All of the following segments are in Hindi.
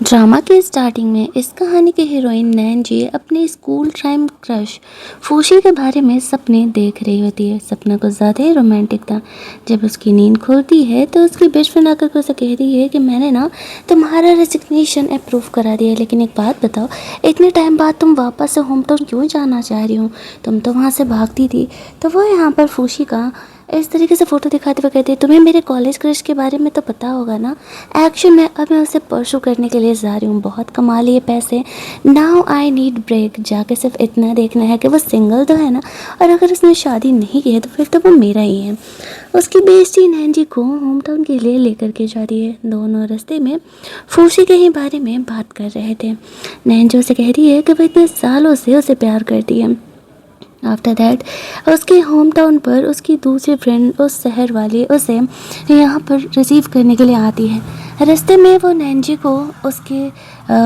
ड्रामा के स्टार्टिंग में इस कहानी के हीरोइन नैनजी अपने स्कूल टाइम क्रश फूशी के बारे में सपने देख रही होती है। सपना कुछ ज़्यादा ही रोमांटिक था। जब उसकी नींद खुलती है तो उसकी बेस्ट फ्रेंड आकर उसे कहती है कि मैंने ना तुम्हारा रेजिग्नेशन अप्रूव करा दिया, लेकिन एक बात बताओ, इतने टाइम बाद तुम वापस से होम टाउन क्यों जाना चाह रही हो? तुम तो वहाँ से भागती थी। तो वो यहाँ पर फूशी का इस तरीके से फ़ोटो दिखाते हुए कहती है, तुम्हें मेरे कॉलेज क्रश के बारे में तो पता होगा ना। एक्शन में अब मैं उसे परसू करने के लिए जा रही हूँ, बहुत कमा लिए पैसे, नाउ आई नीड ब्रेक। जाके सिर्फ इतना देखना है कि वो सिंगल तो है ना, और अगर उसने शादी नहीं की है तो फिर तो वो मेरा ही है। उसकी बेस्टी नैनजी को होम टाउन के लिए लेकर के जाती है। दोनों रास्ते में फूशी के ही बारे में बात कर रहे थे। नैनजी उसे कह रही है कि वो इतने सालों से उसे प्यार करती है। आफ्टर दैट उसके होम टाउन पर उसकी दूसरी फ्रेंड उस शहर वाली उसे यहाँ पर रिसीव करने के लिए आती है। रास्ते में वो नैनजी को उसके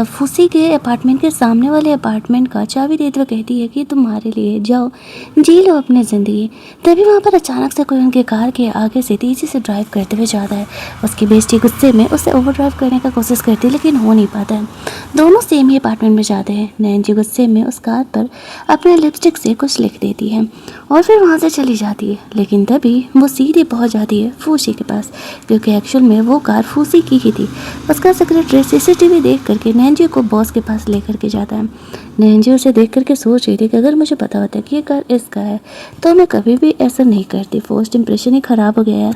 फूसी के अपार्टमेंट के सामने वाले अपार्टमेंट का चाबी देते हुए कहती है कि तुम्हारे लिए, जाओ जी लो अपनी ज़िंदगी। तभी वहाँ पर अचानक से कोई उनके कार के आगे से तेज़ी से ड्राइव करते हुए जाता है। उसकी बेस्टी गुस्से में उसे ओवर ड्राइव करने का कोशिश करती है, लेकिन हो नहीं पाता है। दोनों सेम ही अपार्टमेंट में जाते हैं। नैनजी गुस्से में उस कार पर अपने लिपस्टिक से कुछ लिख देती है और फिर वहाँ से चली जाती है। लेकिन तभी वो सीधे पहुँच जाती है फूसी के पास, क्योंकि एक्चुअल में वो कार फूसी की ही थी। उसका सेक्रेटरी सीसीटीवी देख करके नैनजी को बॉस के पास लेकर के जाता है। नैनजी उसे देख करके सोच रही थी कि अगर मुझे पता होता कि ये कार इसका है तो मैं कभी भी ऐसा नहीं करती। फर्स्ट इंप्रेशन ही ख़राब हो गया है।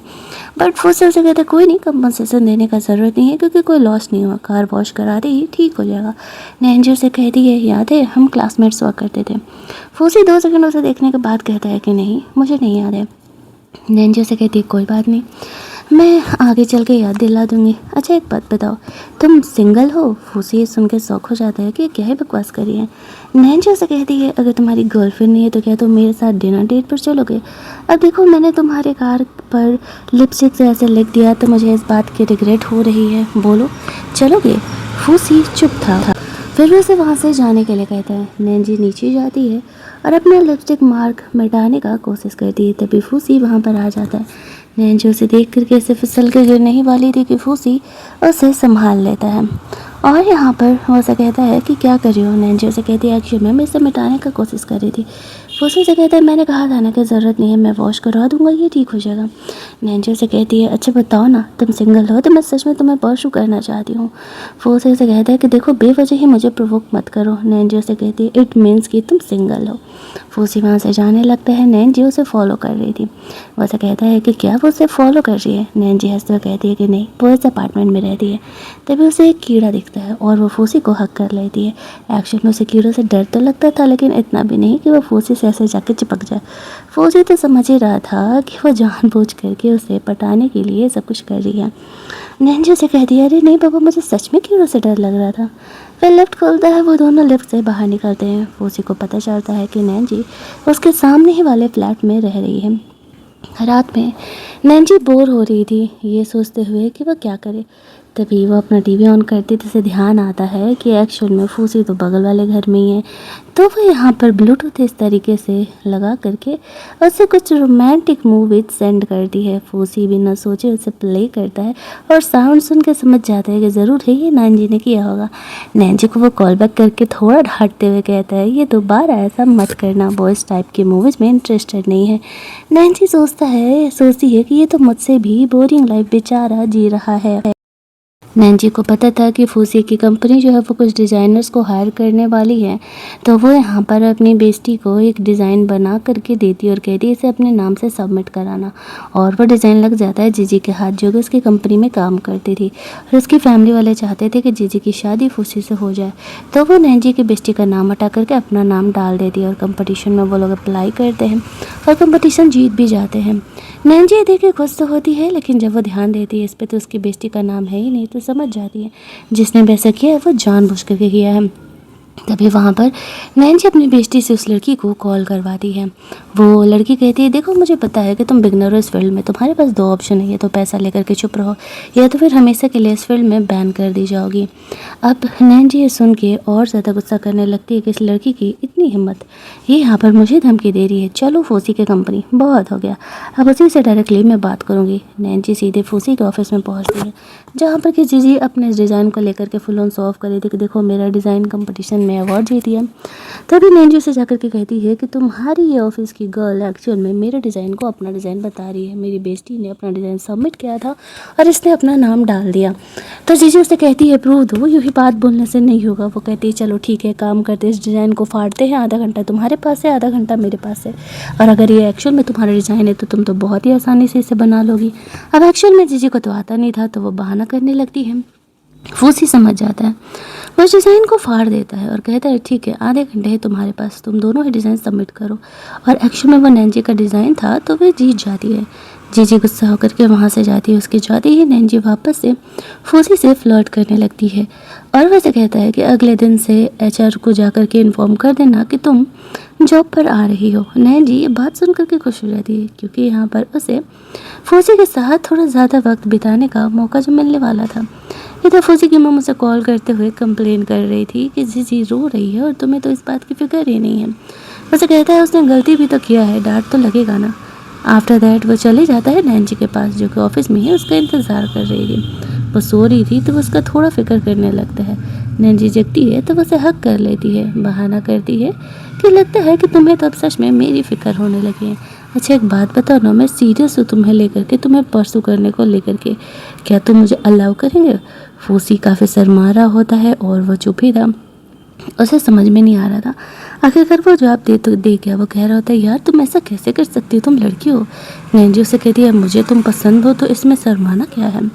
बट फूसी उसे कहता कोई नहीं, कंपनसेशन देने का ज़रूरत नहीं है क्योंकि कोई लॉस नहीं हुआ, कार वॉश करा दे ही ठीक हो जाएगा। नैनजी उसे कहती है, याद है हम क्लासमेट्स हुआ करते थे। फूसी 2 सेकंड उसे देखने के बाद कहता है कि नहीं, मुझे नहीं याद है। नैनजी उसे कहती है कोई बात नहीं, मैं आगे चल के याद दिला दूंगी। अच्छा एक बात बताओ, तुम सिंगल हो? फूसी सुन के शौक हो जाता है कि क्या ही बकवास करी है। नैनजी उसे कहती है अगर तुम्हारी गर्लफ्रेंड नहीं है तो क्या तुम मेरे साथ डिनर डेट पर चलोगे? अब देखो मैंने तुम्हारे कार पर लिपस्टिक से ऐसे लिख दिया तो मुझे इस बात की रिग्रेट हो रही है, बोलो चलोगे? फूसी चुप था। फिर वो उसे वहाँ से जाने के लिए कहता है। नैनजी नीचे जाती है और अपना लिपस्टिक मार्क मिटाने का कोशिश करती है। तभी फूसी वहाँ पर आ जाता है। नैनजी उसे देख करके ऐसे फिसल के गिरने ही वाली थी कि फूसी उसे संभाल लेता है और यहाँ पर वो उसे कहता है कि क्या कर रही हो? नैनजी उसे कहती है एक्चुअली मैं इसे मिटाने का कोशिश कर रही थी। फूसी उसे कहता है मैंने कहा था ना कि ज़रूरत नहीं है, मैं वॉश करवा दूंगा, ये ठीक हो जाएगा। नैनजी उसे कहती है अच्छा बताओ ना, तुम सिंगल हो तो मैं सच में तुम्हें परसू करना चाहती हूँ। फूसी उसे कहता है कि देखो बेवजह ही मुझे प्रोवोक मत करो। नैनजी उसे कहती है इट मीन्स कि तुम सिंगल हो। फूसी वहाँ से जाने लगता है। नैनजी उसे फॉलो कर रही थी। वो उसे कहता है कि क्या वो उसे फॉलो कर रही है? नैनजी हंसते हुए कहती है कि नहीं, वो इस अपार्टमेंट में रहती है। तभी उसे एक कीड़ा दिखता है और वो फूसी को हक कर लेती है। एक्चुअल में उसे कीड़ों से डर तो लगता था, लेकिन इतना भी नहीं कि वो फूसी से ऐसे जाके चिपक जाए। फूसी तो समझ ही रहा था कि वो जानबूझ करके उसे पटाने के लिए सब कुछ कर रही है। नैनजी उसे कहती है अरे नहीं बाबा, मुझे सच में कीड़ों से डर लग रहा था। फिर लिफ्ट खोलता है, वो दोनों लिफ्ट से बाहर निकलते हैं। फूसी को पता चलता है कि नैनजी उसके सामने ही वाले फ्लैट में रह रही है। रात में नैनजी बोर हो रही थी, ये सोचते हुए कि वह क्या करे। तभी वो अपना टीवी ऑन करती तो उसे ध्यान आता है कि एक्चुअल में फूसी तो बगल वाले घर में ही है। तो वो यहाँ पर ब्लूटूथ इस तरीके से लगा करके उसे कुछ रोमांटिक मूवीज सेंड करती है। फूसी बिना सोचे उसे प्ले करता है और साउंड सुन के समझ जाता है कि ज़रूर है ये नैनजी ने किया होगा। नैनजी को वो कॉल बैक करके थोड़ा डांटते हुए कहता है ये दोबारा ऐसा मत करना, वो इस टाइप की मूवीज़ में इंटरेस्टेड नहीं है। नैनजी सोचती है कि ये तो मुझसे भी बोरिंग लाइफ बेचारा जी रहा है। नैनजी को पता था कि फूसी की कंपनी जो है वो कुछ डिज़ाइनर्स को हायर करने वाली है, तो वो यहाँ पर अपनी बेस्टी को एक डिज़ाइन बना करके देती और कहती है इसे अपने नाम से सबमिट कराना। और वो डिज़ाइन लग जाता है जीजी के हाथ, जो कि उसकी कंपनी में काम करती थी। और उसकी फैमिली वाले चाहते थे कि जीजी की शादी फूसी से हो जाए, तो वो नैनजी की बेस्टी का नाम हटा करके अपना नाम डाल देती है और कंपटीशन में वो लोग अप्लाई करते हैं और कंपटीशन जीत भी जाते हैं। नैनजी देख के खुश तो होती है, लेकिन जब वो ध्यान देती है इस पर तो उसकी बेस्टी का नाम है ही नहीं, तो समझ जाती है जिसने वैसा किया है वो जानबूझ करके किया है। तभी वहाँ पर नैन्सी अपनी बेस्टी से उस लड़की को कॉल करवाती है। वो लड़की कहती है, देखो मुझे पता है कि तुम बिगनर हो इस फील्ड में, तुम्हारे पास दो ऑप्शन है, या तो पैसा लेकर के चुप रहो या तो फिर हमेशा के लिए इस फील्ड में बैन कर दी जाओगी। अब नैन्सी ये सुन के और ज़्यादा गुस्सा करने लगती है कि इस लड़की की इतनी हिम्मत, ये यहाँ पर मुझे धमकी दे रही है। चलो फूसी की कंपनी, बहुत हो गया, अब उसी से डायरेक्टली मैं बात करूँगी। नैन्सी सीधे फूसी के ऑफिस में पहुँचती है, जहाँ पर कि जीजी अपने इस डिज़ाइन को लेकर के फुल ऑन शो ऑफ कर रही थी कि देखो मेरा डिज़ाइन कंपटीशन में अवार्ड जीती है। तभी नैन्सी से जाकर के कहती है कि तुम्हारी ये ऑफिस की गर्ल एक्चुअल में मेरे डिज़ाइन को अपना डिज़ाइन बता रही है, मेरी बेस्टी ने अपना डिज़ाइन सबमिट किया था और इसने अपना नाम डाल दिया। तो जीजी उससे कहती है प्रूव दो, यूँ ही बात बोलने से नहीं होगा। वो कहती है चलो ठीक है, काम करते इस डिज़ाइन को फाड़ते हैं, आधा घंटा तुम्हारे पास है आधा घंटा मेरे पास है, और अगर ये एक्चुअल में तुम्हारा डिज़ाइन है तो तुम तो बहुत ही आसानी से इसे बना लोगी। अब एक्चुअल में जीजी को तो आता नहीं था, तो वो बहाना करने लगती है। फूसी समझ जाता है, वो उस डिज़ाइन को फाड़ देता है और कहता है ठीक है, आधे घंटे है तुम्हारे पास, तुम दोनों ही डिज़ाइन सबमिट करो। और एक्चुअल में वो नैन्सी का डिज़ाइन था, तो वह जीत जाती है। जीजी गुस्सा होकर के वहाँ से जाती है। उसके जाते ही नैन्सी वापस से फूसी से फ्लर्ट करने लगती है और वैसे कहता है कि अगले दिन से एचआर को जाकर के इन्फॉर्म कर देना कि तुम जॉब पर आ रही हो। नैन्सी ये बात सुन करके खुश हो जाती है, क्योंकि यहाँ पर उसे फूसी के साथ थोड़ा ज़्यादा वक्त बिताने का मौका जो मिलने वाला था। इधर फूसी की मम्मी उसे कॉल करते हुए कंप्लेन कर रही थी कि जीजी रो रही है और तुम्हें तो इस बात की फिक्र ही नहीं है। वैसे कहता है उसने गलती भी तो किया है, डांट तो लगेगा ना। आफ्टर दैट वो चले जाता है नैन्सी के पास, जो कि ऑफिस में है, उसका इंतज़ार कर रही थी। वो सो रही थी तो वो उसका थोड़ा फिक्र करने लगता है। नैन्सी जगती है तो वो उसे हक कर लेती है, बहाना करती है कि लगता है कि तुम्हें तो अब सच में मेरी फिक्र होने लगी है। अच्छा एक बात बताओ ना, मैं सीरियस हूँ तुम्हें लेकर के, तुम्हें परसू करने को लेकर के, क्या तुम मुझे अलाउ करेंगे? फूसी काफ़ी शर्मा रहा होता है और वो चुप ही था, उसे समझ में नहीं आ रहा था। आखिरकार वो जवाब दे गया। वो कह रहा होता है यार तुम ऐसा कैसे कर सकती हो, तुम लड़की हो। नैन्सी उसे कहती है मुझे तुम पसंद हो तो इसमें शर्माना क्या है।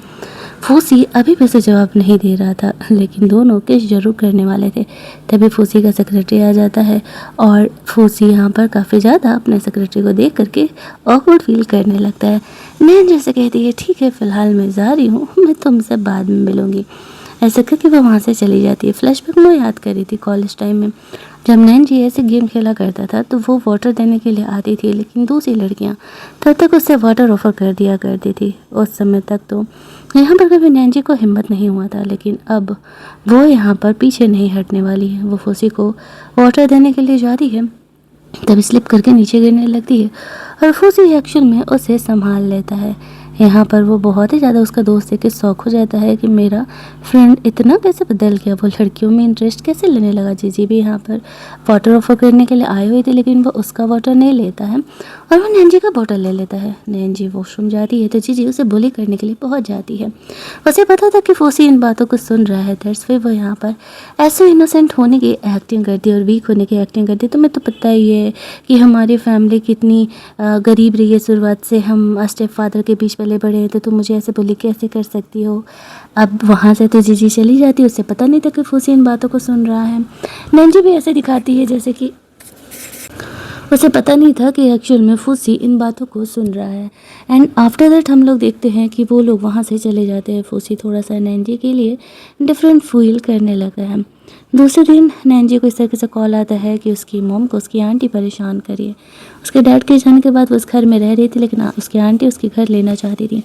फूसी अभी भी उसे जवाब नहीं दे रहा था, लेकिन दोनों किस जरूर करने वाले थे। तभी फूसी का सेक्रेटरी आ जाता है और फूसी यहाँ पर काफ़ी ज़्यादा अपने सेक्रेटरी को देख करके ऑकवर्ड फील करने लगता है। नैन्सी से कहती है ठीक है, फ़िलहाल मैं जा रही हूँ, मैं तुमसे बाद में मिलूँगी। ऐसा करके वो वहाँ से चली जाती है। फ्लैशबैक में याद कर रही थी कॉलेज टाइम में जब नैन्सी ऐसे गेम खेला करता था, तो वो वाटर देने के लिए आती थी, लेकिन दूसरी लड़कियाँ तब तक उससे वाटर ऑफर कर दिया करती थी। उस समय तक तो यहाँ पर कभी नैन्सी को हिम्मत नहीं हुआ था, लेकिन अब वो यहाँ पर पीछे नहीं हटने वाली है। वो फूसी को वाटर देने के लिए जाती है, तभी स्लिप करके नीचे गिरने लगती है और फूसी एक्शन में उसे संभाल लेता है। यहाँ पर वो बहुत ही ज़्यादा उसका दोस्त है कि शौक हो जाता है कि मेरा फ्रेंड इतना कैसे बदल गया, वो लड़कियों में इंटरेस्ट कैसे लेने लगा। जीजी भी यहाँ पर वाटर ऑफर करने के लिए आए हुए थे, लेकिन वो उसका वाटर नहीं लेता है और वो नैन्सी का बॉटल ले लेता है। नैन्सी वॉशरूम जाती है तो जीजी उसे बुली करने के लिए पहुँच जाती है। उसे पता था कि फूसी इन बातों को सुन रहा है, दैट्स फिर वो यहाँ पर ऐसे इनोसेंट होने की एक्टिंग करती है और वीक होने की एक्टिंग करती है। तुम्हें तो पता ही है कि हमारी फैमिली कितनी गरीब रही है शुरुआत से, हम स्टेप फादर के बीच पले बड़े हैं, तो तुम मुझे ऐसे बोली कैसे कर सकती हो। अब वहाँ से तो जीजी चली जाती है, उसे पता नहीं था कि फूसी इन बातों को सुन रहा है। नैन्सी भी ऐसे दिखाती है जैसे कि उसे पता नहीं था कि एक्चुअल में फूसी इन बातों को सुन रहा है। एंड आफ्टर दैट हम लोग देखते हैं कि वो लोग वहाँ से चले जाते हैं। फूसी थोड़ा सा नैन्सी के लिए डिफरेंट फील करने लगा है। दूसरे दिन नैन्सी को इस तरीके से कॉल आता है कि उसकी मॉम को उसकी आंटी परेशान करिए। उसके डैड के जाने के बाद वो उस घर में रह रही थी, लेकिन उसकी आंटी उसके घर लेना चाहती थी।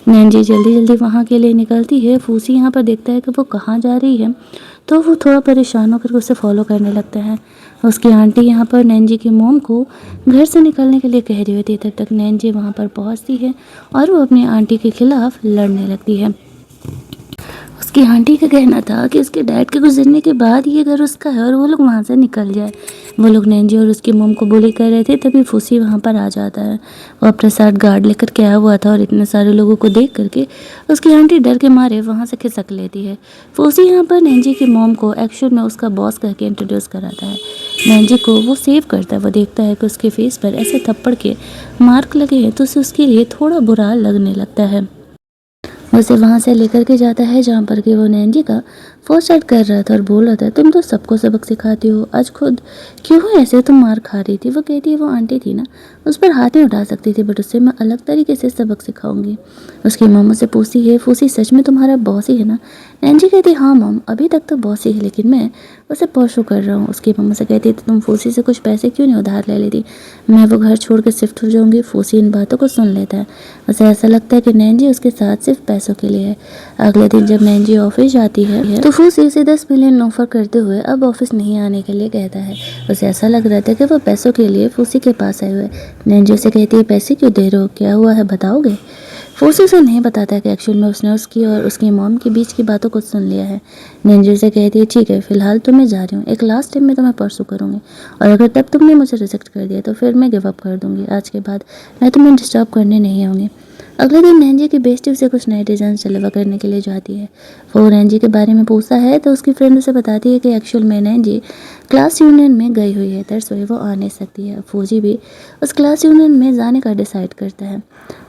नैन्सी जल्दी जल्दी वहाँ के लिए निकलती है। फूसी यहाँ पर देखता है कि वो कहाँ जा रही है, तो वो थोड़ा परेशान होकर उसे फॉलो करने लगता है। उसकी आंटी यहाँ पर नैन्सी की मॉम को घर से निकलने के लिए कह रही होती है। तब तक नैन्सी वहाँ पर पहुँचती है और वो अपनी आंटी के खिलाफ लड़ने लगती है। उसकी आंटी का कहना था कि उसके डैड के गुजरने के बाद ये घर उसका है और वो लोग वहाँ से निकल जाए। वो लोग नैन्सी और उसकी मॉम को बुली कर रहे थे, तभी फूसी वहाँ पर आ जाता है। वो अपने साथ गार्ड लेकर के आया हुआ था और इतने सारे लोगों को देख करके उसकी आंटी डर के मारे वहाँ से खिसक लेती है। फूसी यहाँ पर नैन्सी की मॉम को एक्चुअल में उसका बॉस कह के इंट्रोड्यूस कराता है। नैन्सी को वो सेव करता है। वो देखता है कि उसके फेस पर ऐसे थप्पड़ के मार्क लगे हैं, तो उसे उसके लिए थोड़ा बुरा लगने लगता है। उसे वहाँ से लेकर के जाता है जहाँ पर कि वो नैन्सी का फर्स्ट एड कर रहा था और बोल रहा था तुम तो सबको सबक सिखाती हो, आज खुद क्यों ऐसे तुम मार खा रही थी। वो कहती है वो आंटी थी ना, उस पर हाथ नहीं उठा सकती थी, बट उससे मैं अलग तरीके से सबक सिखाऊंगी। उसकी मम्मी से पूछती है, फूसी सच में तुम्हारा बॉस ही है ना? नैंजी कहती, हाँ मम, अभी तक तो बॉस ही है, लेकिन मैं उसे परसू कर रहा हूँ। उसकी मम्मा से कहती, तो तुम फूसी से कुछ पैसे क्यों नहीं उधार ले लेती? मैं वो घर छोड़ के शिफ्ट हो जाऊंगी। फूसी इन बातों को सुन लेता है। उसे ऐसा लगता है कि नैंजी उसके साथ सिर्फ पैसों के लिए है। अगले दिन जब नैंजी ऑफिस जाती है तो फूसी उसे 10 मिलियन ऑफर करते हुए अब ऑफिस नहीं आने के लिए कहता है। उसे ऐसा लग रहा था कि वो पैसों के लिए फूसी के पास आए हुए। नैंजी उसे कहती है, पैसे क्यों दे रहे हो, क्या हुआ है, बताओगे? फूसी उसे नहीं बताता कि एक्चुअल में उसने उसकी और उसकी मॉम के बीच की बातों को सुन लिया है। नैंजी उसे कहती है, ठीक है, फिलहाल तो मैं जा रही हूँ, एक लास्ट टाइम में तुम्हें परसू करूँगी, और अगर तब तुमने मुझे रिजेक्ट कर दिया तो फिर मैं गिव अप कर दूँगी। आज के बाद मैं तुम्हें डिस्टर्ब करने नहीं आऊँगी। अगले दिन नैंजी की बेस्टी उसे कुछ नए डिज़ाइन डिलीवर करने के लिए जाती है। वो नैंजी के बारे में पूछता है तो उसकी फ्रेंड उसे बताती है कि एक्चुअल में नैंजी क्लास यूनियन में गई हुई है, दैट्स व्हाई वो आ नहीं सकती है। फौजी भी उस क्लास यूनियन में जाने का डिसाइड करता है।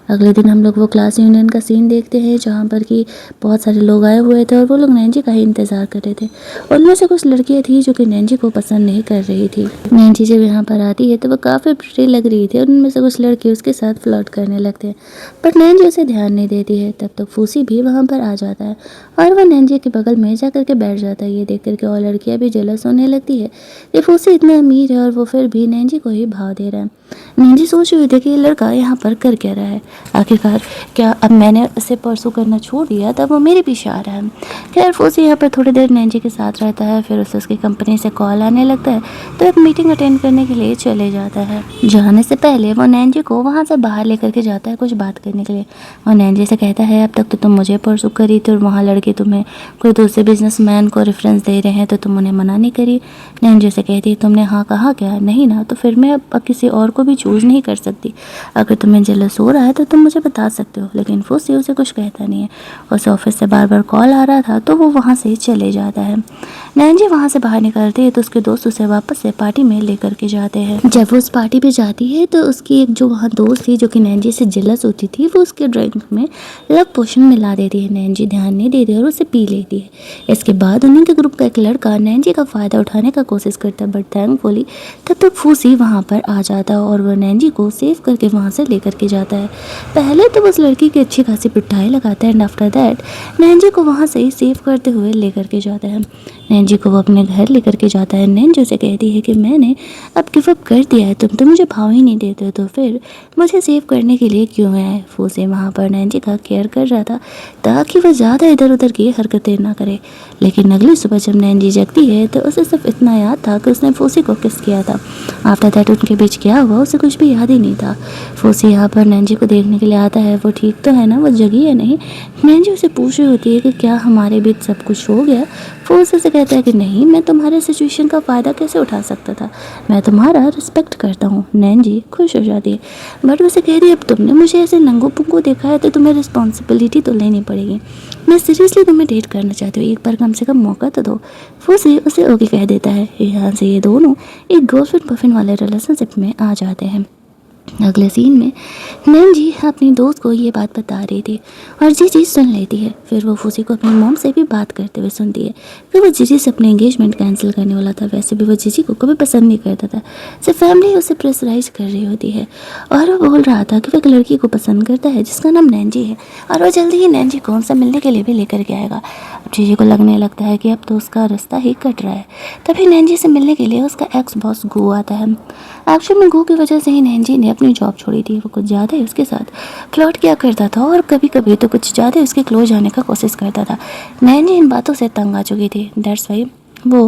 अगले दिन हम लोग वो क्लास यूनियन का सीन देखते हैं जहाँ पर कि बहुत सारे लोग आए हुए थे और वो लोग नैंजी का ही इंतज़ार कर रहे थे। उनमें से कुछ लड़कियाँ थी जो कि नैंजी को पसंद नहीं कर रही थी। नैंजी जब यहाँ पर आती है तो वो काफ़ी प्रिटी लग रही थी और उनमें से कुछ लड़के उसके साथ फ्लर्ट करने लगते हैं, बट नैंजी उसे ध्यान नहीं देती है। तब तक फूसी भी वहाँ पर आ जाता है और वह नैंजी के बगल में जा करके बैठ जाता है। ये देख करके और लड़कियाँ भी जेलस होने लगती है कि फूसी इतना अमीर है और वो फिर भी नैंजी को ही भाव दे रहा है। नैंजी सोच रही थी कि ये लड़का यहाँ पर कर क्या रहा है, आखिरकार क्या अब मैंने उसे परसू करना छोड़ दिया तब वो मेरे पीछे आ रहा है। खैर फूसी यहाँ पर थोड़ी देर नैंजी के साथ रहता है, फिर उसे उसकी कंपनी से कॉल आने लगता है तो एक मीटिंग अटेंड करने के लिए चले जाता है। जाने से पहले वो नैंजी को वहाँ से बाहर लेकर के जाता है कुछ बात करने के लिए, और नैंजी से कहता है, अब तक तो तुम मुझे परसू करी थी और वहाँ लड़के तुम्हें कोई दूसरे बिजनेसमैन को रेफरेंस दे रहे हैं तो तुम उन्हें मना नहीं करी। नैंजी से कहती है, तुमने हाँ कहा क्या? नहीं ना, तो फिर मैं अब किसी और को भी चूज़ नहीं कर सकती। अगर तुम्हें जेलस हो रहा है तो तुम मुझे बता सकते हो। लेकिन फूसी उसे कुछ कहता नहीं है। उसे ऑफिस से बार बार कॉल आ रहा था तो वो वहाँ से चले जाता है। नैंजी वहाँ से बाहर निकलती है तो उसके दोस्त उसे वापस से पार्टी में लेकर के जाते हैं। जब वो उस पार्टी पे जाती है तो उसकी एक जो वहाँ दोस्त थी जो कि नैंजी से जेलस होती थी, वो उसके ड्रिंक में लव पोशन मिला देती है। नैंजी ध्यान नहीं देती और उसे पी लेती है। इसके बाद उन्हीं के ग्रुप का एक लड़का नैंजी का फ़ायदा उठाने का कोशिश करता है, बट थैंकफुली तब तक फूसी वहाँ पर आ जाता है और वह नैंजी को सेव करके वहाँ से लेकर के जाता है। पहले तो उस लड़की की अच्छी खासी पिटाई लगाता है एंड आफ्टर दैट नैंजी को वहाँ से ही सेव करते हुए लेकर के जाता है। नैंजी को वो अपने घर लेकर के जाता है। नैंजी से कहती है कि मैंने अब गिव अप कर दिया है, तुम तो मुझे भाव ही नहीं देते हो तो फिर मुझे सेव करने के लिए क्यों है? फूसी वहाँ पर नैंजी का केयर कर रहा था ताकि वह ज़्यादा इधर उधर की हरकतें ना करे। लेकिन अगली सुबह जब नैंजी जगती है तो उसे सिर्फ इतना याद था कि उसने फूसी को किस किया था। आफ्टर दैट उनके बीच क्या हुआ उसे कुछ भी याद ही नहीं था। फूसी यहाँ पर नैंजी को देखने के लिए आता है, वो ठीक तो है ना, वो जगी है नहीं? नैंजी उसे पूछ रही होती है कि क्या हमारे बीच सब कुछ हो गया? फूसी से कहता है कि नहीं, मैं तुम्हारे सिचुएशन का फ़ायदा कैसे उठा सकता था, मैं तुम्हारा रिस्पेक्ट करता हूँ। नैंजी खुश हो जाती है, बट उसे कहती है अब तुमने मुझे ऐसे नंगो पुंगो देखा है तो तुम्हें रिस्पॉन्सिबिलिटी तो लेनी पड़ेगी। मैं सीरियसली तुम्हें डेट करना चाहती हूँ, एक बार कम से कम मौका तो दो। फूसी उसे ओके कह देता है। यहाँ से ये दोनों एक गर्लफ्रेंड बॉयफ्रेंड वाले रिलेशनशिप में आ जाते हैं। अगले सीन में नैंजी अपनी दोस्त को ये बात बता रही थी और जीजी सुन लेती है। फिर वो फूसी को अपनी मॉम से भी बात करते हुए सुनती है कि वो जीजी से अपने एंगेजमेंट कैंसिल करने वाला था। वैसे भी वो जीजी को कभी पसंद नहीं करता था, सिर्फ फैमिली उसे प्रेशराइज कर रही होती है। और वो बोल रहा था कि वो एक लड़की को पसंद करता है जिसका नाम नैंजी है और वो जल्दी ही नैंजी को उनसे मिलने के लिए भी लेकर के आएगा। अब जीजी को लगने लगता है कि अब तो उसका रास्ता ही कट रहा है। तभी नैंजी से मिलने के लिए उसका एक्स बॉस गू आता है। एक्चुअल में गू की वजह से ही नैंजी ने अपनी जॉब छोड़ी थी। वो कुछ ज़्यादा ही उसके साथ फ्लर्ट किया करता था और कभी कभी तो कुछ ज़्यादा उसके क्लोज जाने का कोशिश करता था। नैंजी इन बातों से तंग आ चुकी थी, दैट्स वाई वो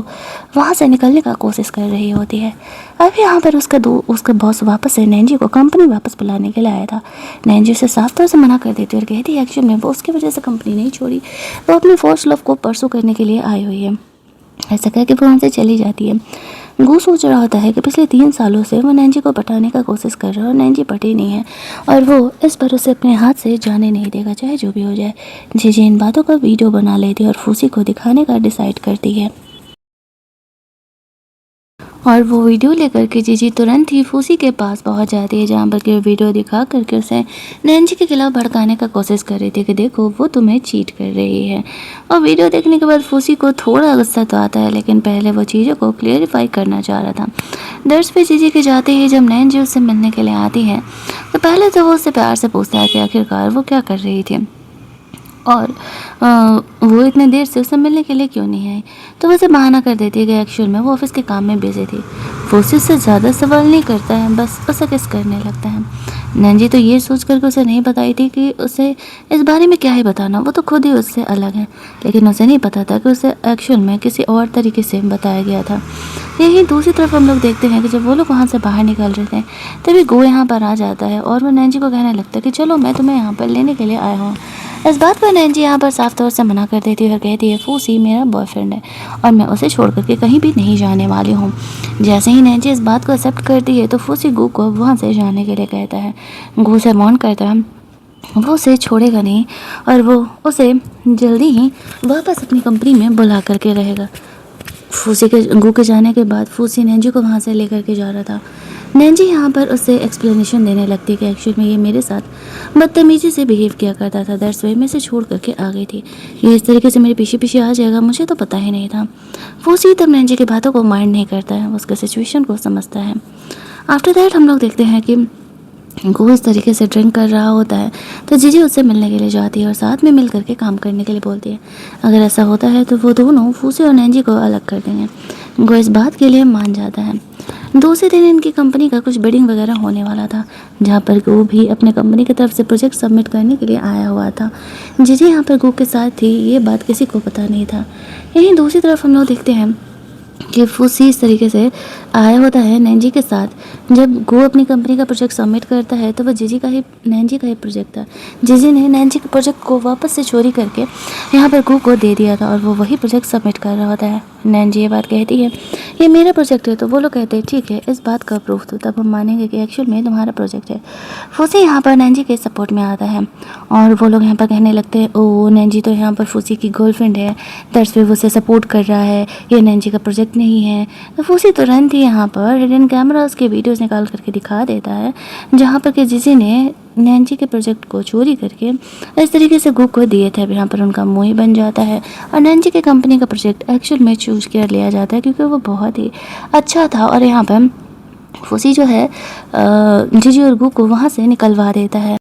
वहाँ से निकलने का कोशिश कर रही होती है। अब यहाँ पर उसका बॉस वापस से नैंजी को कंपनी वापस बुलाने के लिए आया था। नैंजी उसे साफ तौर से मना कर देती है और कहती है एक्चुअल में वो उसकी वजह से कंपनी नहीं छोड़ी, वो अपनी फर्स्ट लव को परसू करने के लिए आई हुई है। ऐसा कह के वो वहाँ से चली जाती है। गू सोच रहा होता है कि पिछले 3 सालों से वो नैंजी को पटाने का कोशिश कर रहा है और नैंजी पटी नहीं है और वो इस पर उसे अपने हाथ से जाने नहीं देगा, चाहे जो भी हो जाए। जीजी इन बातों का वीडियो बना लेती है और फूसी को दिखाने का डिसाइड करती है। और वो वीडियो लेकर के जीजी तुरंत ही फूसी के पास पहुंच जाती है, जहाँ पर कि वो वीडियो दिखा करके उसे नैन्जी के खिलाफ भड़काने का कोशिश कर रही थी कि देखो वो तुम्हें चीट कर रही है। और वीडियो देखने के बाद फूसी को थोड़ा गुस्सा तो आता है, लेकिन पहले वो चीज़ों को क्लियरिफाई करना चाह रहा था। दर्ज पे जीजी के जाते ही जब नैन्जी उससे मिलने के लिए आती है तो पहले तो वो उससे प्यार से पूछता है कि आखिरकार वो क्या कर रही थी और वो इतने देर से उससे मिलने के लिए क्यों नहीं आई। तो वैसे बहाना कर देती है कि एक्चुअल में वो ऑफिस के काम में बिजी थी। वो उससे ज़्यादा सवाल नहीं करता है, बस उसे किस करने लगता है। नैन्जी तो ये सोच कर के उसे नहीं बताई थी कि उसे इस बारे में क्या ही बताना, वो तो खुद ही उससे अलग है। लेकिन उसे नहीं पता था कि उसे एक्चुअल में किसी और तरीके से बताया गया था। यही दूसरी तरफ हम लोग देखते हैं कि जब वो लोग वहाँ से बाहर निकल रहे थे तभी गो यहाँ पर आ जाता है और वो नैन्जी को कहने लगता है कि चलो मैं तुम्हें यहाँ पर लेने के लिए आया हूँ। इस बात पर नैन्जी यहाँ पर साफ तौर से मना कर देती है और कहती है फूसी मेरा बॉयफ्रेंड है और मैं उसे छोड़ करके कहीं भी नहीं जाने वाली हूँ। जैसे ही नैन्जी इस बात को एक्सेप्ट करती है तो फूसी गू को वहाँ से जाने के लिए कहता है। गू से मॉन करता है वो उसे छोड़ेगा नहीं और वो उसे जल्दी ही वापस अपनी कंपनी में बुला करके रहेगा। फूसी के गू के जाने के बाद फूसी नैन्जी को वहाँ से लेकर के जा रहा था। नैन्जी यहाँ पर उससे एक्सप्लेनेशन देने लगती है कि एक्चुअल में ये मेरे साथ बदतमीजी से बिहेव किया करता था, दैट्स वाई मैं इसे छोड़ करके आ गई थी। ये इस तरीके से मेरे पीछे पीछे आ जाएगा मुझे तो पता ही नहीं था। फूसी तब नैन्जी की बातों को माइंड नहीं करता है, उसके सिचुएशन को समझता है। आफ्टर दैट हम लोग देखते हैं कि गो इस तरीके से ड्रिंक कर रहा होता है तो जीजी उससे मिलने के लिए जाती है और साथ में मिल करके काम करने के लिए बोलती है। अगर ऐसा होता है तो वो दोनों फूसी और नैन्जी को अलग कर देंगे। गो इस बात के लिए मान जाता है। दूसरे दिन इनकी कंपनी का कुछ बिडिंग वगैरह होने वाला था, जहाँ पर गो भी अपने कंपनी की तरफ से प्रोजेक्ट सबमिट करने के लिए आया हुआ था। जीजी यहाँ पर गो के साथ थी, ये बात किसी को पता नहीं था। यहीं दूसरी तरफ हम लोग देखते हैं कि फूसी इस तरीके से आया होता है नैन्जी के साथ। जब गो अपनी कंपनी का प्रोजेक्ट सबमिट करता है तो वह नैन्जी का ही प्रोजेक्ट था। जीजी ने नैन्जी के प्रोजेक्ट को वापस से चोरी करके यहाँ पर गो को दे दिया था और वो वही प्रोजेक्ट सबमिट कर रहा होता है। नैन्जी ये बात कहती है ये मेरा प्रोजेक्ट है, तो वो लोग कहते हैं ठीक है इस बात का प्रूफ दो तब हम मानेंगे कि एक्चुअल में तुम्हारा प्रोजेक्ट है। फूसी यहाँ पर नैन्जी के सपोर्ट में आता है और वो लोग यहाँ पर कहने लगते हैं ओ नैन्जी तो यहाँ पर फूसी की गर्लफ्रेंड है, दर्ज पे वो उसे सपोर्ट कर रहा है, ये नैन्जी का प्रोजेक्ट नहीं है। तो फूसी तुरंत ही यहाँ पर हिडन कैमरास के वीडियोस निकाल करके दिखा देता है जहाँ पर कि जीजी ने नैन्जी के प्रोजेक्ट को चोरी करके इस तरीके से गू को दिए थे। अब यहाँ पर उनका मुँह ही बन जाता है और नैन्जी के कंपनी का प्रोजेक्ट एक्चुअल में चूज कर लिया जाता है क्योंकि वो बहुत ही अच्छा था। और यहाँ पर फूसी जो है जीजी और गू को वहाँ से निकलवा देता है।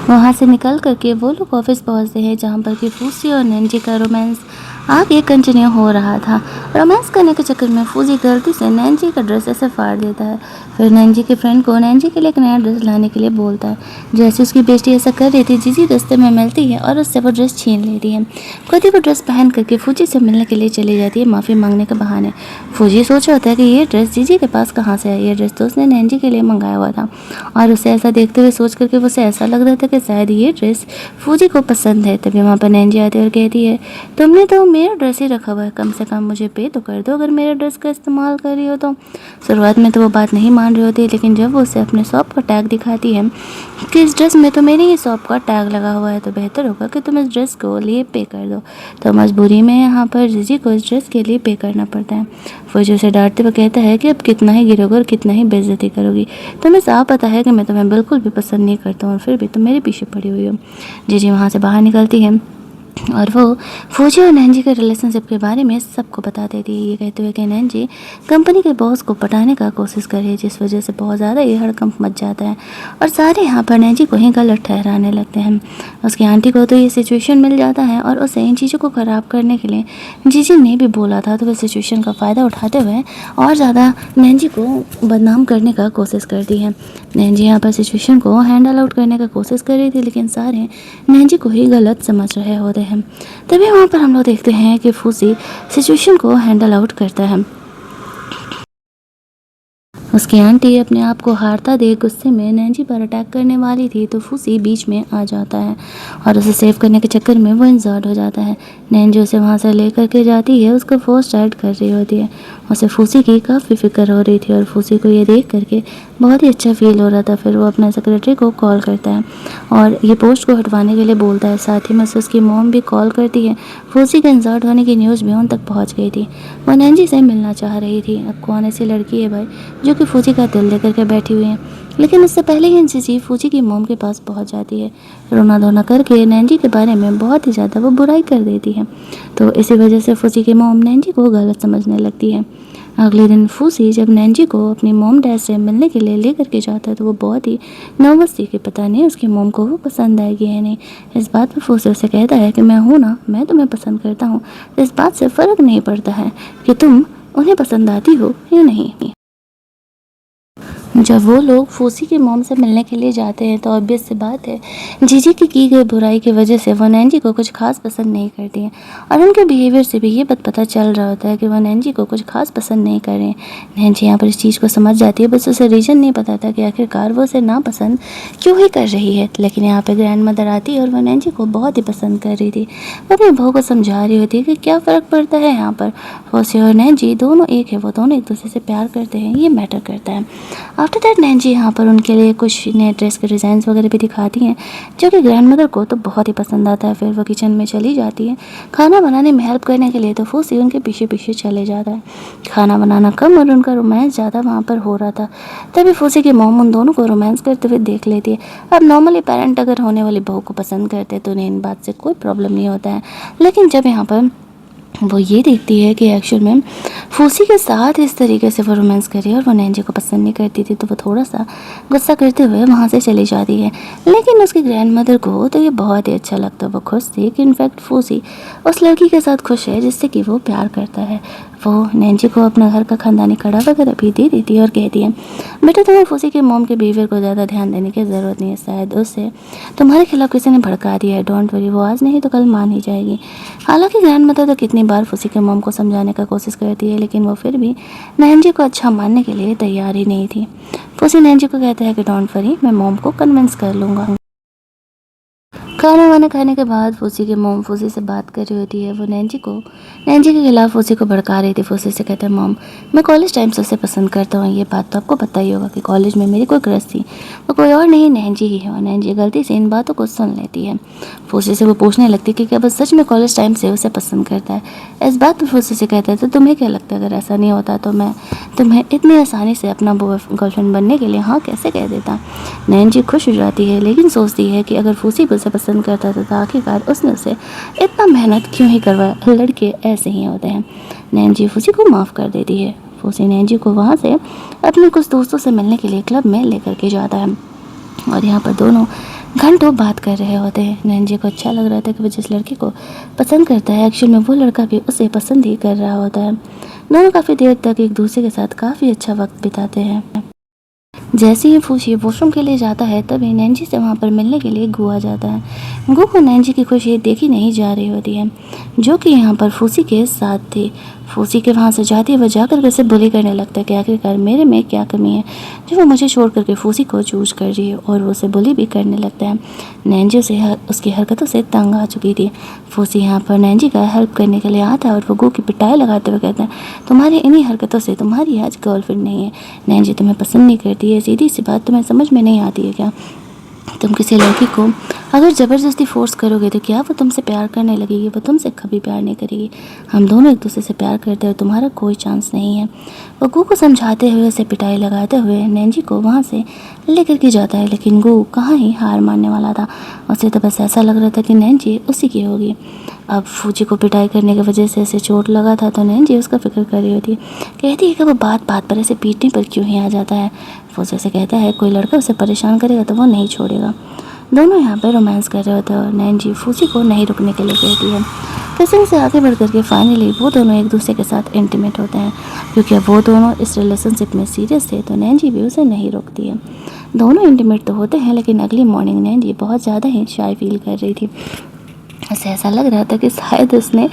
वहाँ से निकल करके वो लोग ऑफिस पहुँचते हैं जहाँ पर कि फूसी और नैन्जी का रोमांस आगे कंटिन्यू हो रहा था। रोमांस करने के चक्कर में फूसी गलती से नैन्जी का ड्रेस ऐसे फाड़ देता है। फिर नैन्जी के फ्रेंड को नैन्जी के लिए एक नया ड्रेस लाने के लिए बोलता है। जैसे उसकी बेटी ऐसा कर रही थी जीजी रास्ते में मिलती है और उससे वो ड्रेस छीन लेती है। खुद ही वो ड्रेस पहन करके फूजी से मिलने के लिए चली जाती है माफ़ी मांगने के बहाने। फूजी सोच रहा होता है कि ये ड्रेस जीजी के पास कहाँ से है, ये ड्रेस तो उसने नैन्जी के लिए मंगाया हुआ था। और उसे ऐसा देखते हुए सोच करके उसे ऐसा लग रहा था कि शायद ये ड्रेस फूजी को पसंद है। तभी वहाँ पर नैन्जी आती है और कहती है तुमने तो मेरा ड्रेस ही रखा हुआ है, कम से कम मुझे पे तो कर दो अगर मेरे ड्रेस का इस्तेमाल कर रही हो तो। शुरुआत में तो वो बात नहीं मान रही होती, लेकिन जब वो उसे अपने शॉप का टैग दिखाती है कि इस ड्रेस में तो मेरे ही शॉप का टैग लगा हुआ है तो बेहतर होगा कि तुम इस ड्रेस को लिए पे कर दो। तो मजबूरी में यहाँ पर जीजी को इस ड्रेस के लिए पे करना पड़ता है। फौजी उसे डांटते हुए कहता है कि अब कितना ही गिरोगे और कितना ही बेइज्जती करोगी, तुम्हें साफ पता है कि मैं तुम्हें बिल्कुल भी पसंद नहीं करता हूँ और फिर भी तुम मेरे पीछे पड़ी हुई हो। जीजी वहाँ से बाहर निकलती है और वो फौजी और नैन्जी के रिलेशनशिप के बारे में सबको बता देती है, ये कहते हुए कि नैन्जी कंपनी के बॉस को पटाने का कोशिश कर रही है, जिस वजह से बहुत ज़्यादा ये हड़कंप मच जाता है और सारे यहाँ पर नैन्जी को ही गलत ठहराने लगते हैं। उसकी आंटी को तो ये सिचुएशन मिल जाता है और उसे इन चीज़ों को ख़राब करने के लिए जीजी ने भी बोला था, तो वह सिचुएशन का फ़ायदा उठाते हुए और ज़्यादा नैन्जी को बदनाम करने का कोशिश करती है। नैन्जी यहाँ पर सिचुएशन को हैंडल आउट करने का कोशिश कर रही थी, लेकिन सारे नैन्जी को ही गलत समझ रहे होते हैं। तभी वहाँ पर हम लोग देखते हैं कि फूसी सिचुएशन को हैंडल आउट करता है। उसकी आंटी अपने आप को हारता देख गुस्से में नैंजी पर अटैक करने वाली थी तो फूसी बीच में आ जाता है और उसे सेव करने के चक्कर में वो इंजर्ड हो जाता है। नैंजी उसे वहाँ से लेकर के जाती है, उसको फर्स्ट एड कर रही होती है। उसे फूसी की काफ़ी फिक्र हो रही थी और फूसी को ये देख करके बहुत ही अच्छा फील हो रहा था। फिर वो अपने सेक्रेटरी को कॉल करता है और ये पोस्ट को हटवाने के लिए बोलता है। साथ ही में उसकी मॉम भी कॉल करती है। फूसी के इंजर्ड होने की न्यूज़ भी उन तक पहुँच गई थी। वो नैंजी से मिलना चाह रही थी। अब कौन ऐसी लड़की है भाई जो कि फूजी का दिल लेकर के बैठी हुई है। लेकिन उससे पहले ही एनसीसी फूजी की मॉम के पास पहुंच जाती है। रोना धोना करके नैंजी के बारे में बहुत ही ज़्यादा वो बुराई कर देती है। तो इसी वजह से फूजी की मॉम नैंजी को गलत समझने लगती है। अगले दिन फूसी जब नैंजी को अपनी मॉम डैड से मिलने के लिए लेकर के जाता है तो वो बहुत ही नर्वस थी कि पता नहीं उसकी मॉम को वो पसंद आएगी या नहीं। इस बात पर फूसी उसे कहता है कि मैं हूँ ना, मैं तुम्हें पसंद करता हूँ, इस बात से फ़र्क नहीं पड़ता है कि तुम उन्हें पसंद आती हो या नहीं। जब वो लोग फूसी की मॉम से मिलने के लिए जाते हैं तो ऑब्वियस सी बात है जीजी की गई बुराई की वजह से वो नैंजी को कुछ खास पसंद नहीं करती हैं और उनके बिहेवियर से भी ये बात पता चल रहा होता है कि वो नैंजी को कुछ खास पसंद नहीं कर रहे हैं। नैंजी यहाँ पर इस चीज़ को समझ जाती है, बस उसे रीज़न नहीं पता था कि आखिरकार वो उसे नापसंद क्यों ही कर रही है। लेकिन यहाँ पर ग्रैंड मदर आती है और वो नैंजी को बहुत ही पसंद कर रही थी। वो अपनी बहू को समझा रही होती है कि क्या फ़र्क पड़ता है, यहाँ पर फूसी और नैंजी दोनों एक है, वो दोनों एक दूसरे से प्यार करते हैं, ये मैटर करता है। आफ्टर दैट नैंजी यहाँ पर उनके लिए कुछ नए ड्रेस के डिज़ाइंस वगैरह भी दिखाती हैं जो कि ग्रैंड मदर को तो बहुत ही पसंद आता है। फिर वो किचन में चली जाती है खाना बनाने में हेल्प करने के लिए, तो फूसी उनके पीछे पीछे चले जाता है। खाना बनाना कम और उनका रोमांस ज़्यादा वहाँ पर हो रहा था। तभी फूसी की मॉम उन दोनों को रोमांस करते हुए देख लेती है। अब नॉर्मली पेरेंट अगर होने वाली बहू को पसंद करते हैं तो उन्हें इन बात से कोई प्रॉब्लम नहीं होता है। लेकिन जब यहाँ पर वो ये देखती है कि एक्चुअल में फूसी के साथ इस तरीके से वो रोमांस करे और वो नैंजी को पसंद नहीं करती थी, तो वो थोड़ा सा गुस्सा करते हुए वहाँ से चली जाती है। लेकिन उसकी ग्रैंड मदर को तो ये बहुत ही अच्छा लगता है। वो खुश थी कि इनफैक्ट फूसी उस लड़की के साथ खुश है जिससे कि वो प्यार करता है। वो नैंजी को अपना घर का खानदानी कड़ा वगैरह भी दे देती है और कहती है बेटा तुम्हें फूसी के मॉम के बिहेवियर को ज़्यादा ध्यान देने की ज़रूरत नहीं है, शायद उससे तुम्हारे खिलाफ किसी ने भड़का दिया है, डोंट वरी, वो आज नहीं तो कल मान ही जाएगी। हालांकि ग्रैंड मदर तो कितनी बार फूसी के मॉम को समझाने का कोशिश करती है लेकिन वो फिर भी नैंजी को अच्छा मानने के लिए तैयार ही नहीं थी। फूसी नैंजी को कहता है कि डोंट वरी, मैं मॉम को कन्विंस कर लूँगा। खाना वाना खाने के बाद फूसी की मॉम फूसी से बात कर रही होती है। वो नैंजी के खिलाफ फूसी को भड़का रही थी। फूसी से कहता है मॉम, मैं कॉलेज टाइम से उसे पसंद करता हूँ, ये बात तो आपको पता ही होगा कि कॉलेज में मेरी कोई क्रश थी, वो कोई और नहीं नैंजी ही है। और नैंजी गलती से इन बातों को सुन लेती है। फूसी से वो पूछने लगती कि क्या बस सच में कॉलेज टाइम से उसे पसंद करता है। इस बात पर फूसी से कहता है तो तुम्हें क्या लगता है अगर ऐसा नहीं होता तो मैं तुम्हें इतनी आसानी से अपना गर्लफ्रेंड बनने के लिए हाँ कैसे कह देता। नैंजी खुश हो जाती है लेकिन सोचती है कि अगर फूसी को उसे पसंद करता था तो आखिरकार उसने उसे इतना मेहनत क्यों ही करवाया, लड़के ऐसे ही होते हैं। नैंजी फूसी को माफ़ कर देती है। फूसी नैंजी को वहाँ से अपने कुछ दोस्तों से मिलने के लिए क्लब में लेकर के जाता है और यहाँ पर दोनों घंटों बात कर रहे होते हैं। नैंजी को अच्छा लग रहा था कि वो जिस लड़के को पसंद करता है एक्चुअल में वो लड़का भी उसे पसंद ही कर रहा होता है। दोनों काफ़ी देर तक एक दूसरे के साथ काफ़ी अच्छा वक्त बिताते हैं। जैसे ही फूसी वॉशरूम के लिए जाता है तभी नैंजी से वहाँ पर मिलने के लिए गू आ जाता है। गू को नैंजी की खुशी देखी नहीं जा रही होती है जो कि यहाँ पर फूसी के साथ थी। फूसी के वहाँ से जाती है, वह जाकर उसे बुली करने लगता है कि आखिरकार मेरे में क्या कमी है जो वो मुझे छोड़ करके फूसी को चूज कर रही है, और वो उसे बुली भी करने लगता है। नैंजी उसकी हरकतों से तंग आ चुकी थी। फूसी यहाँ पर नैंजी का हेल्प करने के लिए आता है और वो गू की पिटाई लगाते हुए कहता है तुम्हारी इन्हीं हरकतों से तुम्हारी आज गर्लफ्रेंड नहीं है, नैंजी तुम्हें पसंद नहीं करती है, सीधी सी बात तुम्हें समझ में नहीं आती है क्या? तुम किसी लड़की को अगर ज़बरदस्ती फोर्स करोगे तो क्या वो तुमसे प्यार करने लगेगी? वो तुमसे कभी प्यार नहीं करेगी। हम दोनों एक दूसरे से प्यार करते हैं, तुम्हारा कोई चांस नहीं है। वो गू को समझाते हुए उसे पिटाई लगाते हुए नैंजी को वहाँ से लेकर के जाता है। लेकिन गू कहाँ ही हार मानने वाला था, उसे तो बस ऐसा लग रहा था कि नैंजी उसी की होगी। अब फूजी को पिटाई करने की वजह से ऐसे चोट लगा था तो नैंजी उसका फिक्र कर रही होती है। कहती है कि वो बात बात पर ऐसे पीटने पर क्यों ही आ जाता है। फूजी से कहता है कोई लड़का उसे परेशान करेगा तो वो नहीं छोड़ेगा। दोनों यहाँ पर रोमांस कर रहे होते हैं और नैंजी फूजी को नहीं रुकने के लिए कहती है। किसिंग से आगे बढ़ करके फाइनली वो दोनों एक दूसरे के साथ इंटीमेट होते हैं। क्योंकि अब वो दोनों इस रिलेशनशिप में सीरियस थे तो नैंजी भी उसे नहीं रोकती है। दोनों इंटीमेट तो होते हैं लेकिन अगली मॉर्निंग नैंजी बहुत ज़्यादा ही शाय फील कर रही थी। उसे ऐसा लग रहा था कि शायद उसने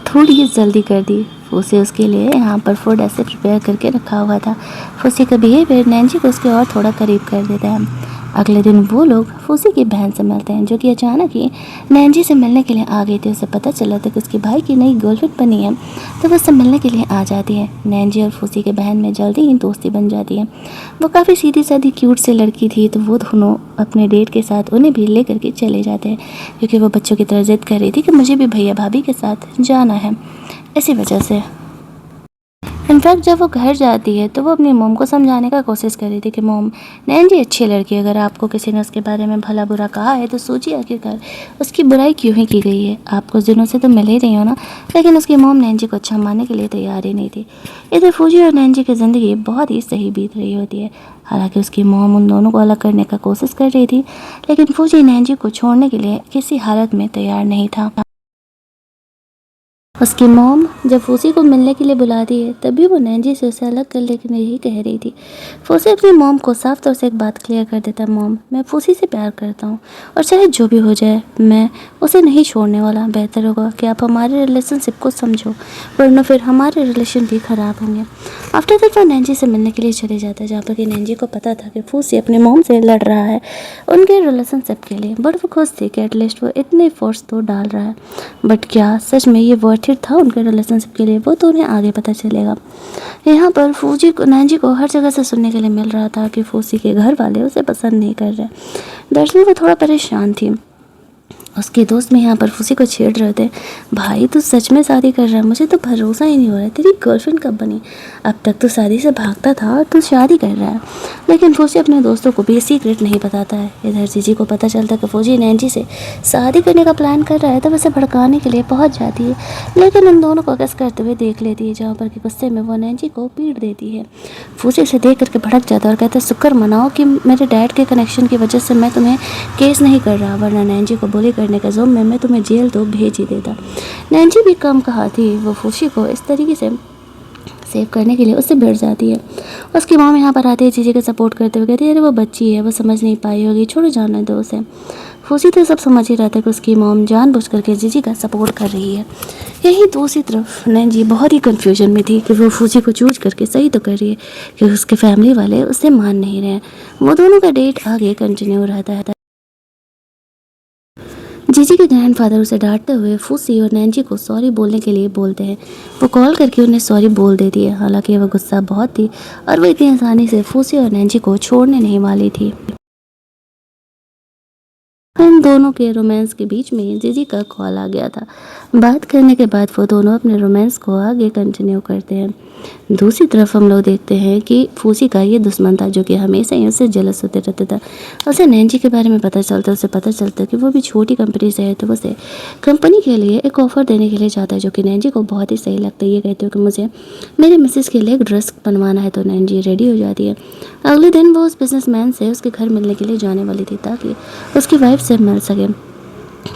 थोड़ी ही जल्दी कर दी। फूसी उसके लिए यहाँ पर फूड ऐसे प्रिपेयर करके रखा हुआ था। फूसी का बिहेवियर नैंजी को उसके और थोड़ा करीब कर देता है। अगले दिन वो लोग फूसी की बहन से मिलते हैं, जो कि अचानक ही नैंजी से मिलने के लिए आ गई थी। उसे पता चला था कि उसके भाई की नई गर्लफ्रेंड बनी है, तो वो उससे मिलने के लिए आ जाती है। नैंजी और फूसी के बहन में जल्दी ही दोस्ती बन जाती है। वो काफ़ी सीधी सादी क्यूट सी लड़की थी, तो वो दोनों अपने डेट के साथ उन्हें भी ले करके चले जाते हैं, क्योंकि वो बच्चों की तरह जिद कर रही थी कि मुझे भी भैया भाभी के साथ जाना है। इसी वजह से इनफैक्ट जब वो घर जाती है तो वो अपनी मोम को समझाने का कोशिश कर रही थी कि मोम, नैंजी अच्छी लड़की है, अगर आपको किसी ने उसके बारे में भला बुरा कहा है तो सोचिए आखिरकार उसकी बुराई क्यों ही की गई है। आप कुछ दिनों से तो मिल ही रही हो ना। लेकिन उसकी मोम नैंजी को अच्छा मानने के लिए तैयार ही नहीं थी। इधर फूजी और नैंजी की ज़िंदगी बहुत ही सही बीत रही होती है। हालांकि उसकी मोम उन दोनों को अलग करने का कोशिश कर रही थी, लेकिन फूजी नैंजी को छोड़ने के लिए किसी हालत में तैयार नहीं था। उसकी मॉम जब फूसी को मिलने के लिए बुलाती है, तभी वो नैंजी से उसे अलग करने के लिए ही कह रही थी। फूसी अपनी मॉम को साफ तौर से एक बात क्लियर कर देता, मॉम, मैं फूसी से प्यार करता हूँ और चाहे जो भी हो जाए मैं उसे नहीं छोड़ने वाला। बेहतर होगा कि आप हमारे रिलेशनशिप को समझो, वरना फिर हमारे रिलेशन भी ख़राब होंगे। आफ्टर दैट वो नैंजी से मिलने के लिए चले जाता है, जहाँ पर कि नैंजी को पता था कि फूसी अपने मॉम से लड़ रहा है उनके रिलेशनशिप के लिए, बट वो खुश थी कि एटलीस्ट वो इतने फोर्स तो डाल रहा है। बट क्या सच में ये वर्थ इट था उनके रिलेशनशिप के लिए, वो तो उन्हें आगे पता चलेगा। यहाँ पर फूजी को नैंजी को हर जगह से सुनने के लिए मिल रहा था कि फूसी के घर वाले उसे पसंद नहीं कर रहे। दरअसल वो थोड़ा परेशान थी। उसके दोस्त में यहाँ पर फूसी को छेड़ रहे थे, भाई तू सच में शादी कर रहा है, मुझे तो भरोसा ही नहीं हो रहा है, तेरी गर्लफ्रेंड कब बनी, अब तक तो शादी से भागता था और तू शादी कर रहा है। लेकिन फूसी अपने दोस्तों को भी सीक्रेट नहीं बताता है। इधर जीजी को पता चलता है कि फूजी नैंजी से शादी करने का प्लान कर रहा है, तब उसे भड़काने के लिए पहुँच जाती है, लेकिन उन दोनों को किस करते हुए देख लेती है, जहाँ पर कि गुस्से में वो नैंजी को पीट देती है। फूसी उसे देख करके भड़क जाता है और कहता है, शुक्र मनाओ कि मेरे डैड के कनेक्शन की वजह से मैं तुम्हें केस नहीं कर रहा, वरना नैंजी को बुली करने के जुर्म में मैं तुम्हें जेल तो भेज ही देता। नैंजी भी कम कहा थी, वो फूसी को इस तरीके से सेव करने के लिए उससे भिड़ जाती है। उसकी मॉम यहाँ पर आती है जीजी को सपोर्ट करते हुए, कहती है अरे वो बच्ची है, वो समझ नहीं पाई होगी, छोड़ो जाने दो उसे। फूसी तो सब समझ ही रहा था कि उसकी मॉम जानबूझ करके जीजी का सपोर्ट कर रही है। यही दूसरी तरफ नैंजी बहुत ही कन्फ्यूजन में थी कि वो फूसी को चूज करके सही तो कर रही है कि उसके फैमिली वाले उसे मान नहीं रहे। वो दोनों का डेट आगे कंटिन्यू रहता है। जीजी के ग्रैंडफादर उसे डांटते हुए फूसी और नैंजी को सॉरी बोलने के लिए बोलते हैं। वो कॉल करके उन्हें सॉरी बोल देती है। हालांकि वह गुस्सा बहुत थी और वो इतनी आसानी से फूसी और नैंजी को छोड़ने नहीं वाली थी। इन दोनों के रोमांस के बीच में जीजी का कॉल आ गया था। बात करने के बाद वो दोनों अपने रोमांस को आगे कंटिन्यू करते हैं। दूसरी तरफ हम लोग देखते हैं कि फूसी का ये दुश्मन था, जो कि हमेशा ही उससे जेलस होते रहता था। उसे नैंजी के बारे में पता चलता है, उसे पता चलता है कि वो भी छोटी कंपनी से है, तो उसे कंपनी के लिए एक ऑफ़र देने के लिए जाता है, जो कि नैंजी को बहुत ही सही लगता है। ये कहते हो कि मुझे मेरे मिसेस के लिए एक ड्रेस बनवाना है, तो नैंजी रेडी हो जाती है। अगले दिन वो उस बिजनेसमैन से उसके घर मिलने के लिए जाने वाली थी, ताकि उसकी वाइफ से मिल सके।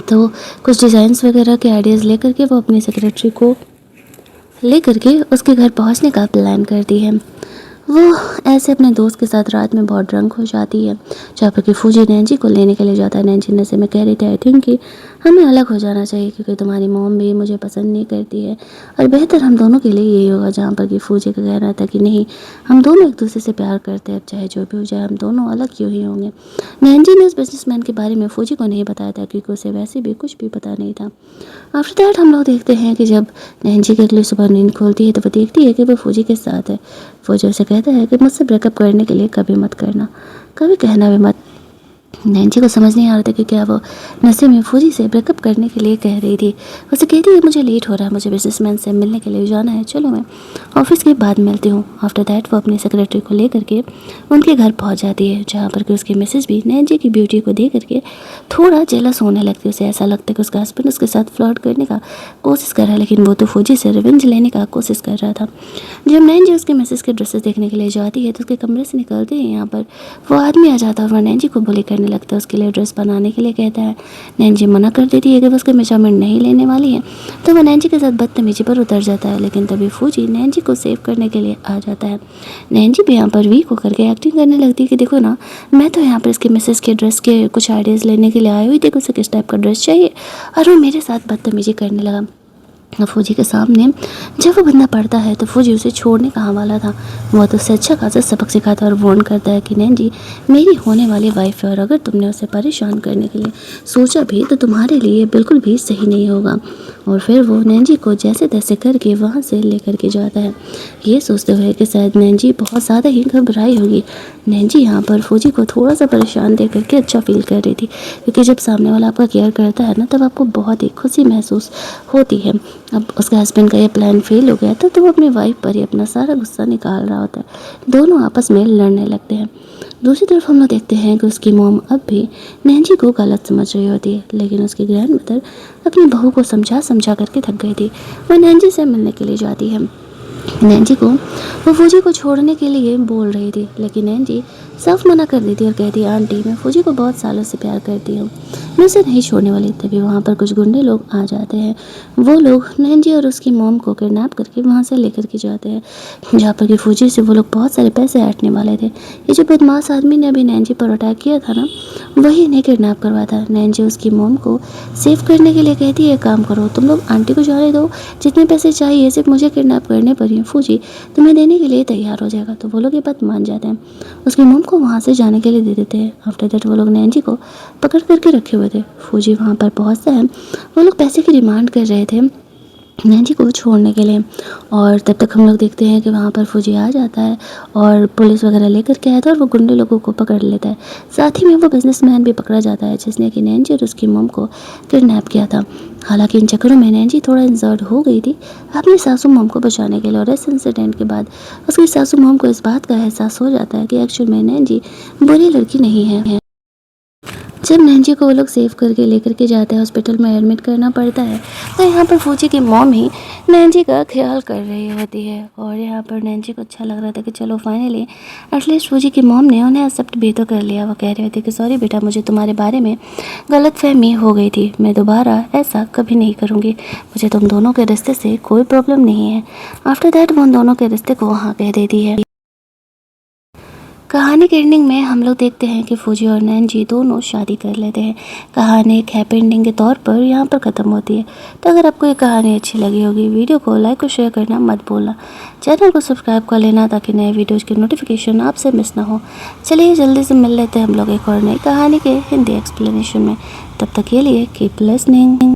तो कुछ डिज़ाइंस वगैरह के आइडियाज़ लेकर के वो अपनी सेक्रेटरी को लेकर के उसके घर पहुंचने का प्लान करती है। वो ऐसे अपने दोस्त के साथ रात में बहुत ड्रंक हो जाती है, जहाँ पर कि फूजी नैंजी को लेने के लिए जाता है। नैंजी नशे में कह रही थी, आई थिंक कि हमें अलग हो जाना चाहिए, क्योंकि तुम्हारी मॉम भी मुझे पसंद नहीं करती है और बेहतर हम दोनों के लिए यही होगा। जहाँ पर कि फूजी का कहना था कि नहीं, हम दोनों एक दूसरे से प्यार करते हैं, अब चाहे जो भी हो जाए हम दोनों अलग क्यों ही होंगे। नैंजी ने उस बिजनेसमैन के बारे में फूजी को नहीं बताया था, क्योंकि उसे वैसे भी कुछ भी पता नहीं था। आफ्टर दैट हम लोग देखते हैं कि जब नैंजी की अगली सुबह नींद खोलती है, तो वो देखती है कि वो फूजी के साथ है। फौजी उसे कहता है कि मुझसे ब्रेकअप करने के लिए कभी मत करना, कभी कहना भी मत। नैंजी को समझ नहीं आ रहा था कि क्या वो नशे में फौजी से ब्रेकअप करने के लिए कह रही थी। उसे कहती है मुझे लेट हो रहा है, मुझे बिजनेसमैन से मिलने के लिए जाना है, चलो मैं ऑफिस के बाद मिलती हूँ। आफ्टर दैट वो अपनी सेक्रेटरी को लेकर के उनके घर पहुँच जाती है, जहाँ पर कि उसकी मिसेज भी नैंजी की ब्यूटी को देख करके थोड़ा जेलस होने लगती है। उसे ऐसा लगता है कि उसका हस्बैंड उसके साथ फ्लर्ट करने का कोशिश कर रहा है, लेकिन वो तो फौजी से रिवेंज लेने का कोशिश कर रहा था। जब नैंजी उसके मिसेज के ड्रेसेस देखने के लिए जाती है, तो उसके कमरे से निकलते ही यहाँ पर वो आदमी आ जाता है और वह नैंजी को बुली करने लगता है, उसके लिए ड्रेस बनाने के लिए कहता है। नैंजी मना कर देती है कि वो उसके मेजरमेंट नहीं लेने वाली है, तो वह नैंजी के साथ बदतमीजी पर उतर जाता है। लेकिन तभी फौजी नैंजी को सेव करने के लिए आ जाता है। नैंजी भी यहाँ पर वीक होकर के एक्टिंग करने लगती है कि देखो ना, मैं तो यहाँ पर इसके मिसेस के ड्रेस के कुछ आइडियाज़ लेने के लिए आई हुई थी कि उसे किस टाइप का ड्रेस चाहिए, और वो मेरे साथ बदतमीजी करने लगा। फौजी के सामने जब वो बंदा पढ़ता है तो फौजी उसे छोड़ने कहाँ वाला था। वो तो उससे अच्छा खासा सबक सिखाता है और वार्न करता है कि नैन जी मेरी होने वाली वाइफ है और अगर तुमने उसे परेशान करने के लिए सोचा भी तो तुम्हारे लिए बिल्कुल भी सही नहीं होगा। और फिर वो नैन जी को जैसे तैसे करके वहाँ से लेकर के जाता है, ये सोचते हुए कि शायद नैन जी बहुत ज़्यादा ही घबराई होगी। नैन जी यहाँ पर फौजी को थोड़ा सा परेशान देख करके अच्छा फील कर रही थी, क्योंकि जब सामने वाला आपका केयर करता है ना तब आपको बहुत ही खुशी महसूस होती है। अब उसके हस्बैंड का ये प्लान फेल हो गया था तो वो अपनी वाइफ पर ही अपना सारा गुस्सा निकाल रहा होता है। दोनों आपस में लड़ने लगते हैं। दूसरी तरफ हम लोग देखते हैं कि उसकी मॉम अब भी नैंजी को गलत समझ रही होती है, लेकिन उसकी ग्रैंड मदर अपनी बहू को समझा समझा करके थक गई थी। वो नैंजी से मिलने के लिए जाती है। नैंजी को वो फौजी को छोड़ने के लिए बोल रही थी, लेकिन नैंजी साफ मना कर देती और कहती आंटी मैं फौजी को बहुत सालों से प्यार करती हूँ, मैं उसे नहीं छोड़ने वाली। तभी वहाँ पर कुछ गुंडे लोग आ जाते हैं। वो लोग नैंजी और उसकी मॉम को किडनैप करके वहाँ से लेकर के जाते हैं, जहाँ पर कि फौजी से वो लोग बहुत सारे पैसे ऐंठने वाले थे। ये जो बदमाश आदमी ने अभी नैंजी पर अटैक किया था ना, वही इन्हें किडनैप करवा था। नैंजी उसकी मॉम को सेव करने के लिए कहती है काम करो तुम लोग आंटी को जाने दो, जितने पैसे चाहिए सिर्फ मुझे किडनैप करने पर ही फौजी तुम्हें देने के लिए तैयार हो जाएगा। तो वो लोग ये बात मान जाते हैं, उसकी मॉम को वहाँ से जाने के लिए दे देते हैं। आफ्टर दैट वो लोग नैंजी को पकड़ करके रखे हुए थे। फौजी वहाँ पर पहुँचता है, वो लोग पैसे की डिमांड कर रहे थे नैंजी को छोड़ने के लिए। और तब तक हम लोग देखते हैं कि वहाँ पर फौजी आ जाता है और पुलिस वगैरह लेकर के आया था और वो गुंडे लोगों को पकड़ लेता है। साथ ही में वो बिजनेसमैन भी पकड़ा जाता है जिसने कि नैंजी और उसकी मॉम को किडनैप किया था। हालांकि इन चक्करों में नैंजी थोड़ा इंजर्ड हो गई थी अपनी सासू मॉम को बचाने के लिए, और इस इंसिडेंट के बाद उसकी सासू मॉम को इस बात का एहसास हो जाता है कि एक्चुअल में नैंजी बुरी लड़की नहीं है। जब नैंजी को वो लोग सेव करके लेकर के जाते हैं, हॉस्पिटल में एडमिट करना पड़ता है, तो यहाँ पर फौजी की मॉम ही नैंजी का ख्याल कर रही होती है। और यहाँ पर नैंजी को अच्छा लग रहा था कि चलो फाइनली एटलीस्ट फौजी की मॉम ने उन्हें एक्सेप्ट भी तो कर लिया। वो कह रही होती कि सॉरी बेटा मुझे तुम्हारे बारे में गलतफहमी हो गई थी, मैं दोबारा ऐसा कभी नहीं करूँगी, मुझे तुम दोनों के रिश्ते से कोई प्रॉब्लम नहीं है। आफ्टर दैट वो उन दोनों के रिश्ते को वहाँ कह देती है। कहानी के एंडिंग में हम लोग देखते हैं कि फौजी और नैंजी दोनों शादी कर लेते हैं। कहानी एक हैप्पी एंडिंग के तौर पर यहाँ पर ख़त्म होती है। तो अगर आपको ये कहानी अच्छी लगी होगी, वीडियो को लाइक और शेयर करना मत भूलना, चैनल को सब्सक्राइब कर लेना ताकि नए वीडियोज़ की नोटिफिकेशन आपसे मिस ना हो। चलिए जल्दी से मिल लेते हैं हम लोग एक और नई कहानी के हिंदी एक्सप्लेनेशन में। तब तक के लिए कीप लिसनिंग।